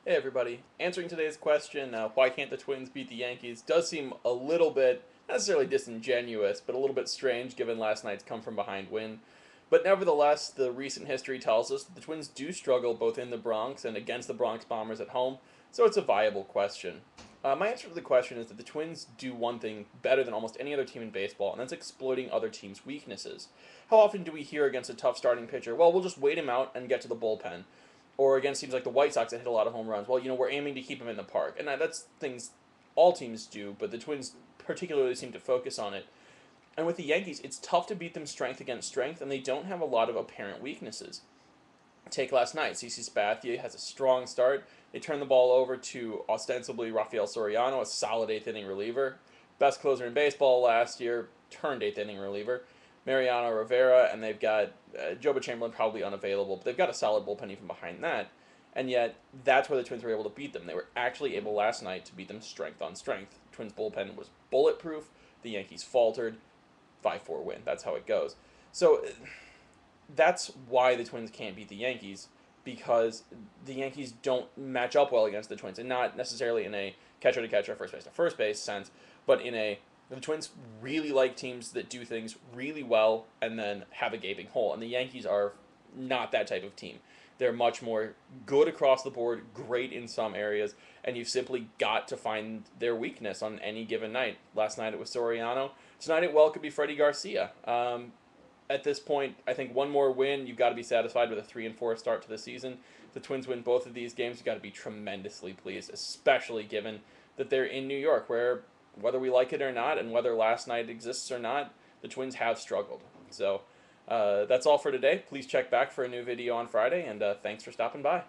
Hey everybody, answering today's question, why can't the Twins beat the Yankees, does seem a little bit, not necessarily disingenuous, but a little bit strange given last night's come-from-behind win. But nevertheless, the recent history tells us that the Twins do struggle both in the Bronx and against the Bronx Bombers at home, so it's a viable question. My answer to the question is that the Twins do one thing better than almost any other team in baseball, and that's exploiting other teams' weaknesses. How often do we hear against a tough starting pitcher, well, we'll just wait him out and get to the bullpen? Or against teams like the White Sox that hit a lot of home runs. Well, we're aiming to keep him in the park, and that's things all teams do, but the Twins particularly seem to focus on it. And with the Yankees, it's tough to beat them strength against strength, and they don't have a lot of apparent weaknesses. Take last night, CC Sabathia has a strong start. They turn the ball over to ostensibly Rafael Soriano, a solid eighth inning reliever, best closer in baseball last year, turned eighth inning reliever. Mariano Rivera, and they've got Joba Chamberlain probably unavailable, but they've got a solid bullpen even behind that. And yet, that's where the Twins were able to beat them. They were actually able last night to beat them strength on strength. Twins bullpen was bulletproof. The Yankees faltered. 5-4 win. That's how it goes. So that's why the Twins can't beat the Yankees, because the Yankees don't match up well against the Twins, and not necessarily in a catcher to catcher, first base to first base sense, but in a the Twins really like teams that do things really well and then have a gaping hole, and the Yankees are not that type of team. They're much more good across the board, great in some areas, and you've simply got to find their weakness on any given night. Last night it was Soriano. Tonight it well could be Freddie Garcia. At this point, I think one more win, you've got to be satisfied with a 3-4 start to the season. If the Twins win both of these games, you've got to be tremendously pleased, especially given that they're in New York, where whether we like it or not, and whether last night exists or not, the Twins have struggled. So that's all for today. Please check back for a new video on Friday, and thanks for stopping by.